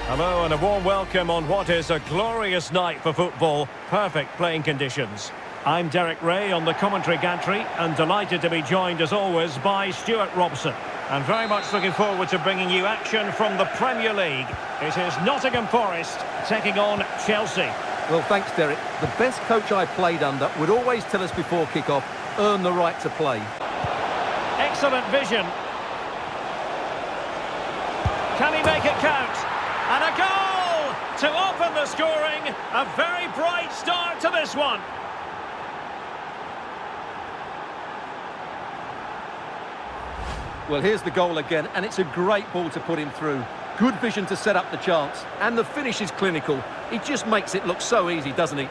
Hello and a warm welcome on what is a glorious night for football. Perfect playing conditions. I'm Derek Ray on the commentary gantry and delighted to be joined as always by Stuart Robson. And very much looking forward to bringing you action from the Premier League. It is Nottingham Forest taking on Chelsea. Well, thanks, Derek. The best coach I played under would always tell us before kick-off, earn the right to play. Excellent vision. Can he make it count? And a goal to open the scoring. A very bright start to this one. Well, here's the goal again, and it's a great ball to put him through. Good vision to set up the chance, and the finish is clinical. He just makes it look so easy, doesn't he?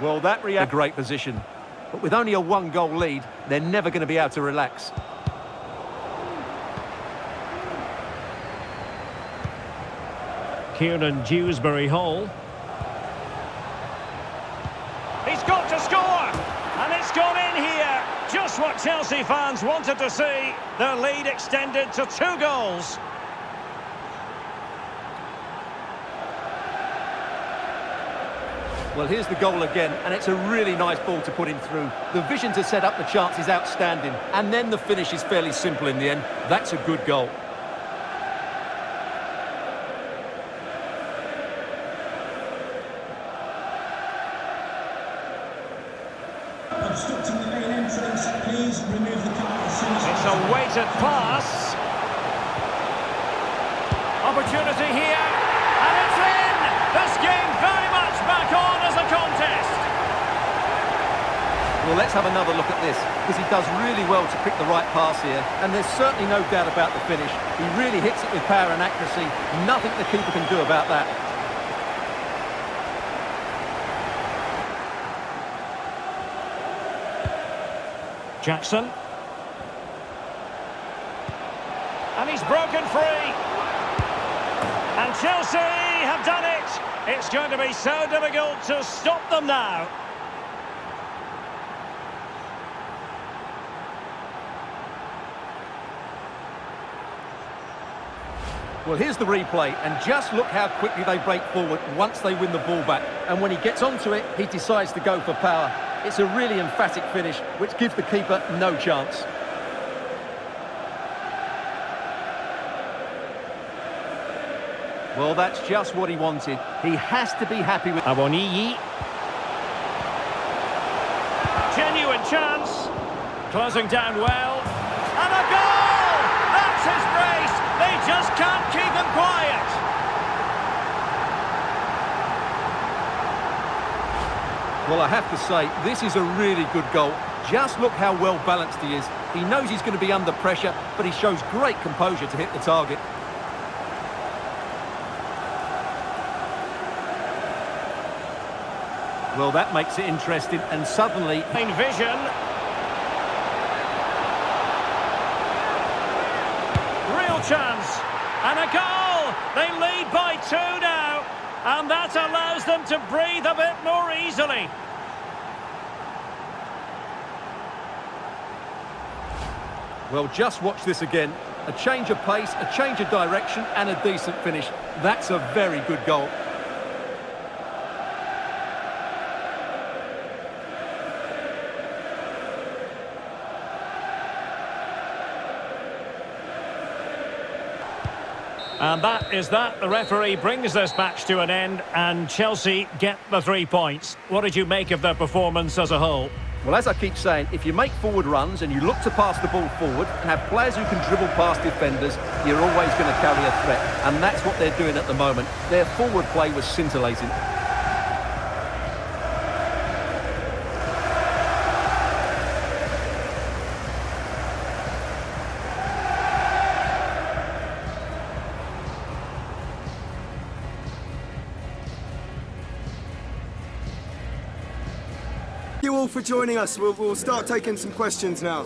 Well, that a great position. But with only a one-goal lead, they're never going to be able to relax. Kieran Dewsbury-Hall. He's got to score! And it's gone in here. Just what Chelsea fans wanted to see. Their lead extended to 2 goals. Well, here's the goal again, and it's a really nice ball to put him through. The vision to set up the chance is outstanding, and then the finish is fairly simple in the end. That's a good goal. Obstructing the main entrance, please remove the car as soon as It's a weighted pass. Opportunity here, and it's in! This game very much back on as a contest. Well, let's have another look at this, because he does really well to pick the right pass here, and there's certainly no doubt about the finish. He really hits it with power and accuracy. Nothing the keeper can do about that. Jackson. And he's broken free. And Chelsea have done it. It's going to be so difficult to stop them now. Well, here's the replay, and just look how quickly they break forward once they win the ball back. And when he gets onto it, he decides to go for power. It's a really emphatic finish, which gives the keeper no chance. Well, that's just what he wanted. He has to be happy with... Awoniyi. Genuine chance. Closing down well. And a goal! That's his brace. They just can't keep him quiet. Well, I have to say, this is a really good goal. Just look how well balanced he is. He knows he's going to be under pressure, but he shows great composure to hit the target. Well, that makes it interesting, and suddenly... In vision. Real chance. And a goal! They lead by 2 now. And that allows them to breathe a bit more easily. Well, just watch this again. A change of pace, a change of direction, and a decent finish. That's a very good goal. And that is that. The referee brings this match to an end and Chelsea get the 3 points. What did you make of their performance as a whole? Well, as I keep saying, if you make forward runs and you look to pass the ball forward and have players who can dribble past defenders, you're always going to carry a threat. And that's what they're doing at the moment. Their forward play was scintillating. Thank you all for joining us. We'll start taking some questions now.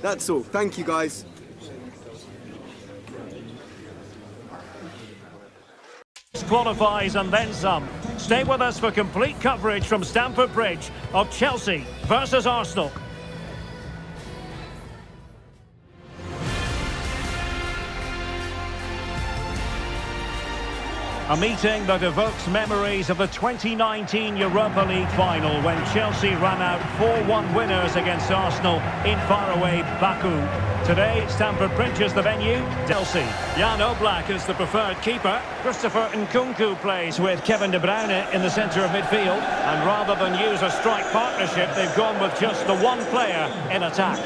That's all. Thank you, guys. Qualifies and then some. Stay with us for complete coverage from Stamford Bridge of Chelsea versus Arsenal. A meeting that evokes memories of the 2019 Europa League final when Chelsea ran out 4-1 winners against Arsenal in faraway Baku. Today, Stamford Bridge is the venue. Chelsea. Jan Oblak is the preferred keeper. Christopher Nkunku plays with Kevin De Bruyne in the centre of midfield. And rather than use a strike partnership, they've gone with just the one player in attack.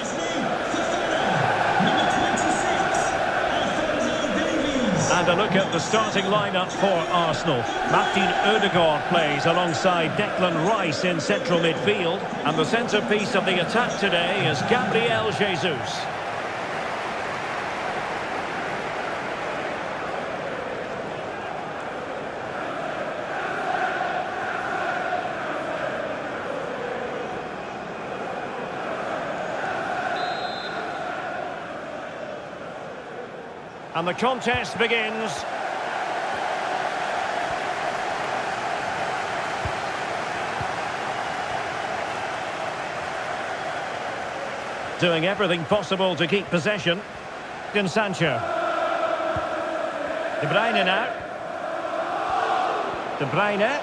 And a look at the starting lineup for Arsenal. Martin Ødegaard plays alongside Declan Rice in central midfield. And the centrepiece of the attack today is Gabriel Jesus. And the contest begins. Doing everything possible to keep possession. Sancho. De Bruyne now. De Bruyne.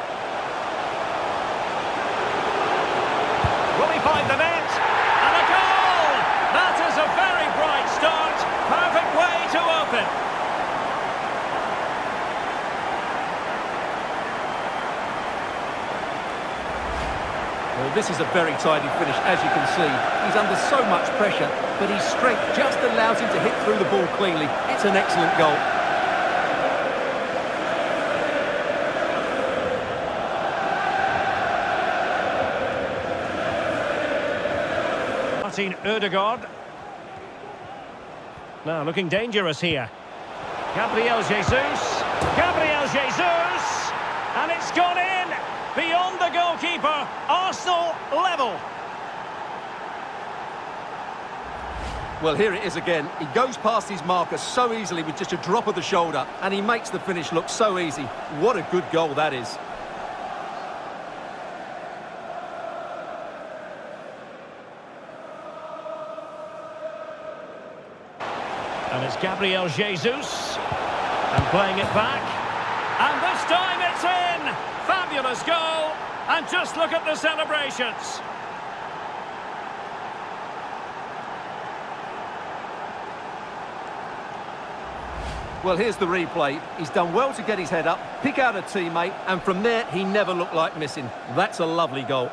Will he find the net? And a goal! That is a very bright start. Perfect way to open. Well, this is a very tidy finish, as you can see. He's under so much pressure, but his strength just allows him to hit through the ball cleanly. It's an excellent goal. Martin Ødegaard. Now looking dangerous here. Gabriel Jesus. Gabriel Jesus! And it's gone in! Beyond the goalkeeper. Arsenal level. Well, here it is again. He goes past his marker so easily with just a drop of the shoulder, and he makes the finish look so easy. What a good goal that is. And it's Gabriel Jesus. And playing it back. And this time it's in! Fabulous goal! And just look at the celebrations. Well, here's the replay. He's done well to get his head up, pick out a teammate, and from there, he never looked like missing. That's a lovely goal.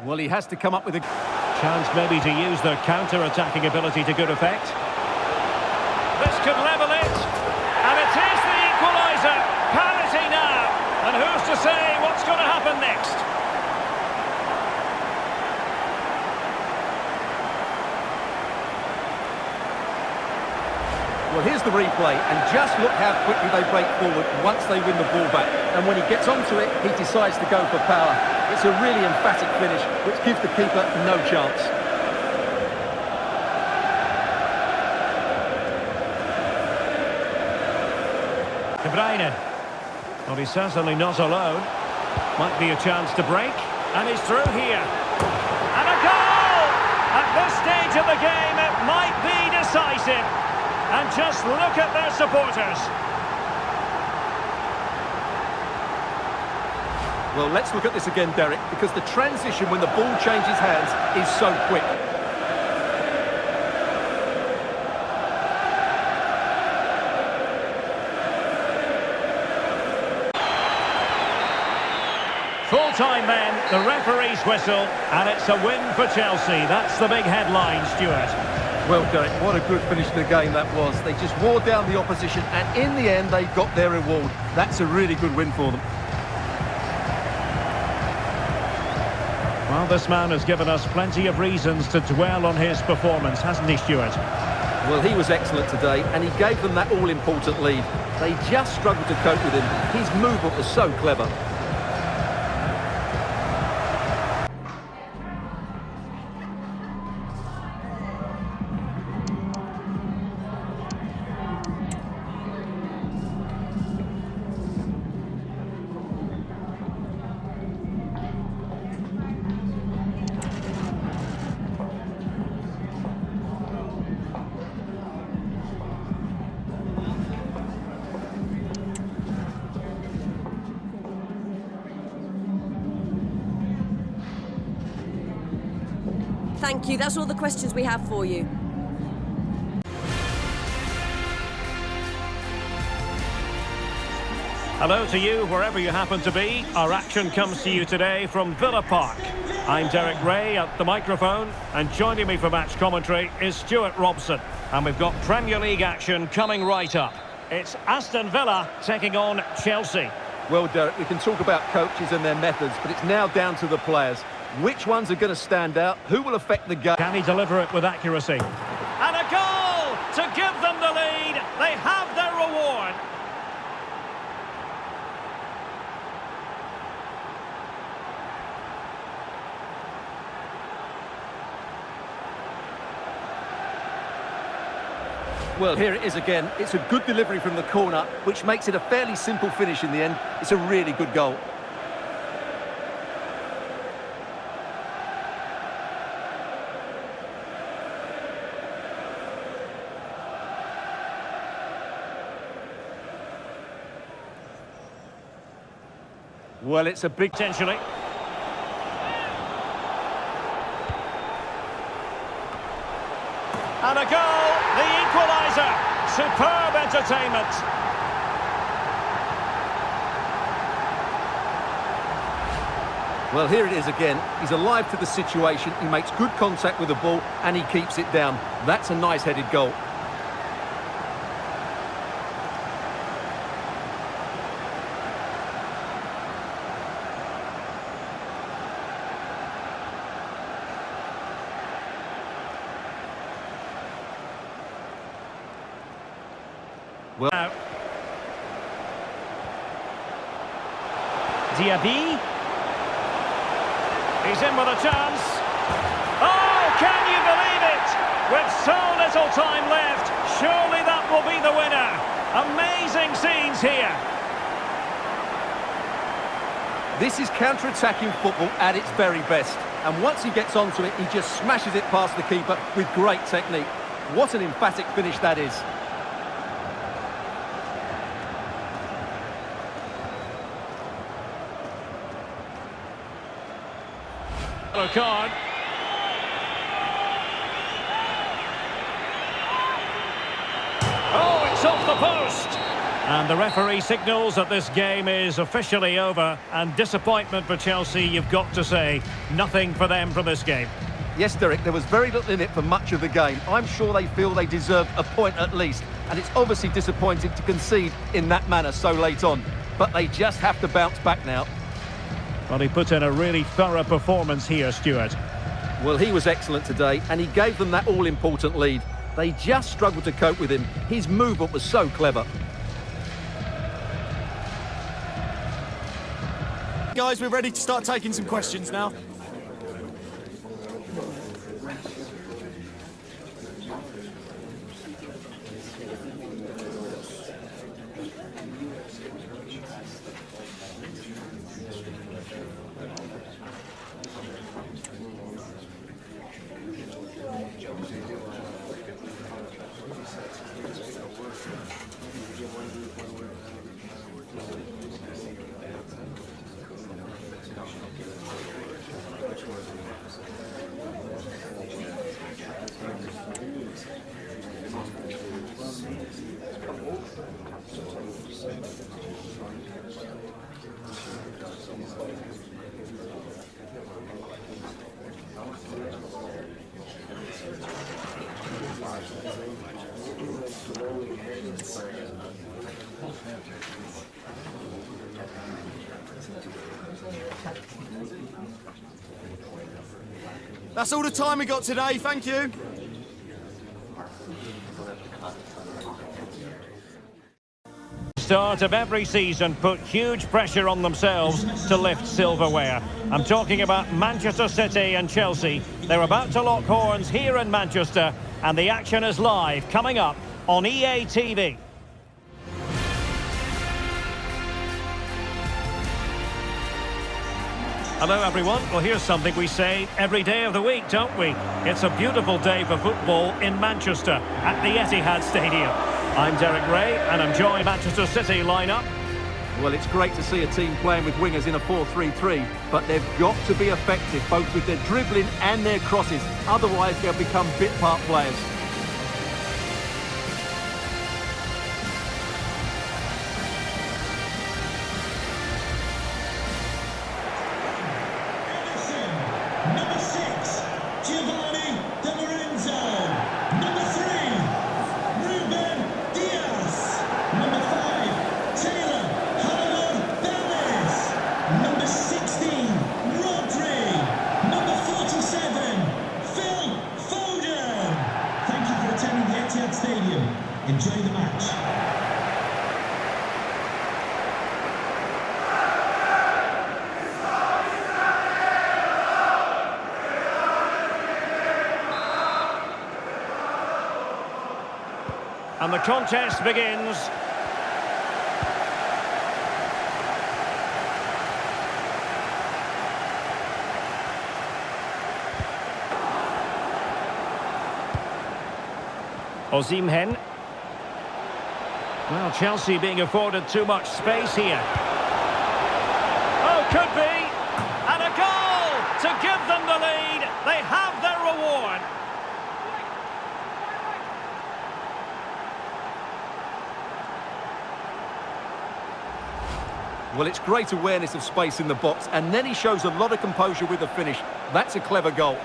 Well, he has to come up with a chance maybe to use their counter-attacking ability to good effect. This could level it. And it is the equaliser. Parity now. And who's to say what's going to happen next? Well, here's the replay, and just look how quickly they break forward once they win the ball back. And when he gets onto it, he decides to go for power. It's a really emphatic finish, which gives the keeper no chance. De Bruyne. Well, he's certainly not alone. Might be a chance to break. And he's through here. And a goal! At this stage of the game, it might be decisive. And just look at their supporters. Well, let's look at this again, Derek, because the transition when the ball changes hands is so quick. Full-time then, the referee's whistle, and it's a win for Chelsea. That's the big headline, Stuart. Well, Derek, what a good finish to the game that was. They just wore down the opposition, and in the end, they got their reward. That's a really good win for them. Well, this man has given us plenty of reasons to dwell on his performance, hasn't he, Stuart? Well, he was excellent today, and he gave them that all-important lead. They just struggled to cope with him. His movement was so clever. Thank you. That's all the questions we have for you. Hello to you, wherever you happen to be. Our action comes to you today from Villa Park. I'm Derek Ray at the microphone, and joining me for match commentary is Stuart Robson. And we've got Premier League action coming right up. It's Aston Villa taking on Chelsea. Well, Derek, we can talk about coaches and their methods, but it's now down to the players. Which ones are going to stand out? Who will affect the game? Can he deliver it with accuracy? And a goal to give them the lead. They have their reward. Well, here it is again. It's a good delivery from the corner, which makes it a fairly simple finish in the end. It's a really good goal. Well, it's a big... Potentially. And a goal, the equaliser. Superb entertainment. Well, here it is again. He's alive to the situation. He makes good contact with the ball and he keeps it down. That's a nice headed goal. Well, Diaby. He's in with a chance. Oh, can you believe it? With so little time left, surely that will be the winner. Amazing scenes here. this is counter-attacking football at its very best. And once he gets onto it, he just smashes it past the keeper with great technique. What an emphatic finish that is. Yellow card. Oh, it's off the post. And the referee signals that this game is officially over. And disappointment for Chelsea, you've got to say. Nothing for them from this game. Yes, Derek, there was very little in it for much of the game. I'm sure they feel they deserve a point at least. And it's obviously disappointing to concede in that manner so late on. But they just have to bounce back now. Well, he put in a really thorough performance here, Stuart. Well, he was excellent today, and he gave them that all-important lead. They just struggled to cope with him. His movement was so clever. Guys, we're ready to start taking some questions now. That's all the time we got today, thank you. start of every season put huge pressure on themselves to lift silverware. I'm talking about Manchester City and Chelsea. They're about to lock horns here in Manchester, and the action is live, coming up on EA TV. Hello everyone. Well, here's something we say every day of the week, don't we? It's a beautiful day for football in Manchester at the Etihad Stadium. I'm Derek Ray and I'm joined by Manchester City lineup. Well, it's great to see a team playing with wingers in a 4-3-3, but they've got to be effective both with their dribbling and their crosses. Otherwise, they'll become bit-part players. Enjoy the match. And the contest begins. Osimhen. Well, Chelsea being afforded too much space here. Oh, could be! And a goal to give them the lead. They have their reward. Well, it's great awareness of space in the box, and then he shows a lot of composure with the finish. That's a clever goal.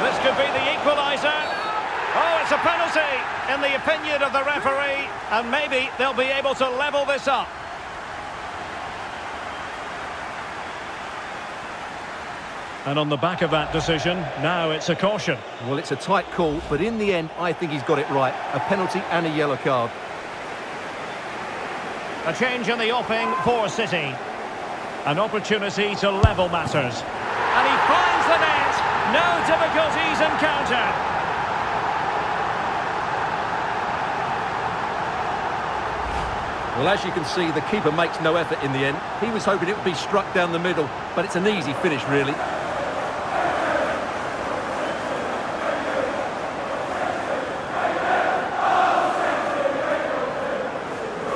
This could be the equaliser. Oh, it's a penalty in the opinion of the referee, and maybe they'll be able to level this up. And on the back of that decision, now it's a caution. Well, it's a tight call, but in the end, I think he's got it right. A penalty and a yellow card. A change in the offing for City. An opportunity to level matters. And he finds the net. No difficulties encountered. Well, as you can see, the keeper makes no effort in the end. He was hoping it would be struck down the middle, but it's an easy finish, really.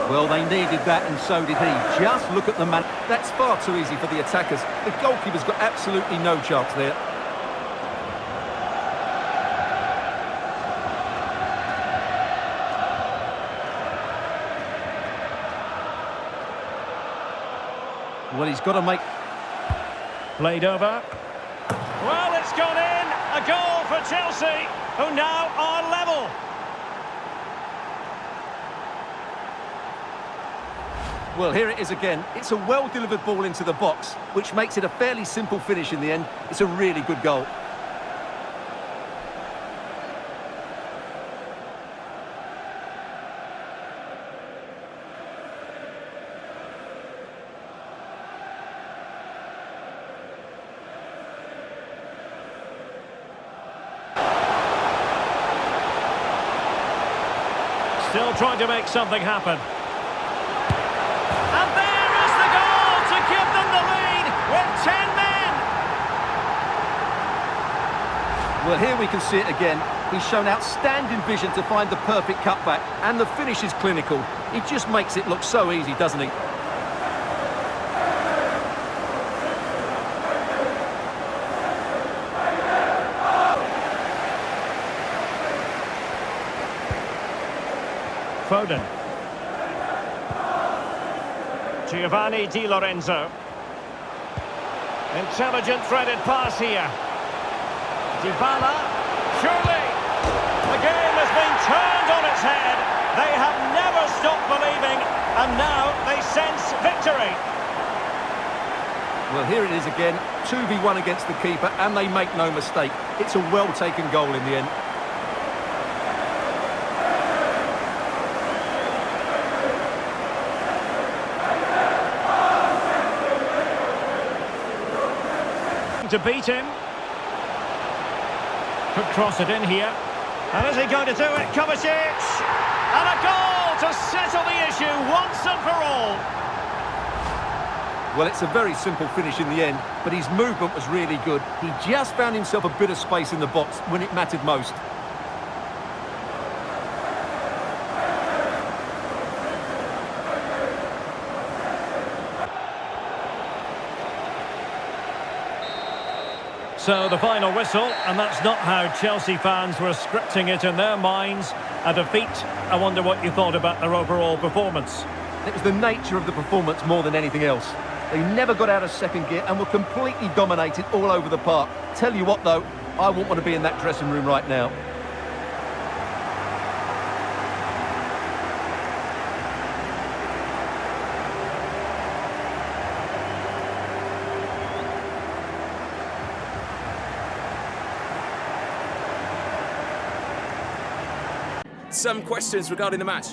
Well, they needed that, and so did he. Just look at the man. That's far too easy for the attackers. The goalkeeper's got absolutely no chance there. Well, he's got to make... Played over. Well, it's gone in. A goal for Chelsea, who now are level. Well, here it is again. It's a well-delivered ball into the box, which makes it a fairly simple finish in the end. It's a really good goal. Still trying to make something happen. And there is the goal to give them the lead with 10 men. Well, here we can see it again. He's shown outstanding vision to find the perfect cutback, and the finish is clinical. He just makes it look so easy, doesn't he? Foden. Giovanni Di Lorenzo. Intelligent threaded pass here. Dybala. Surely. The game has been turned on its head. They have never stop believing, and now they sense victory. Well, here it is again, 2v1 against the keeper, and they make no mistake. It's a well-taken goal in the end. To beat him. Could cross it in here. And is he going to do it? Kovacic! And a goal to settle the issue once and for all. Well, it's a very simple finish in the end, but his movement was really good. He just found himself a bit of space in the box when it mattered most. So the final whistle, and that's not how Chelsea fans were scripting it in their minds. A defeat. I wonder what you thought about their overall performance. It was the nature of the performance more than anything else. They never got out of second gear and were completely dominated all over the park. Tell you what, though, I wouldn't want to be in that dressing room right now. Some questions regarding the match.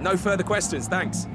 No further questions, thanks.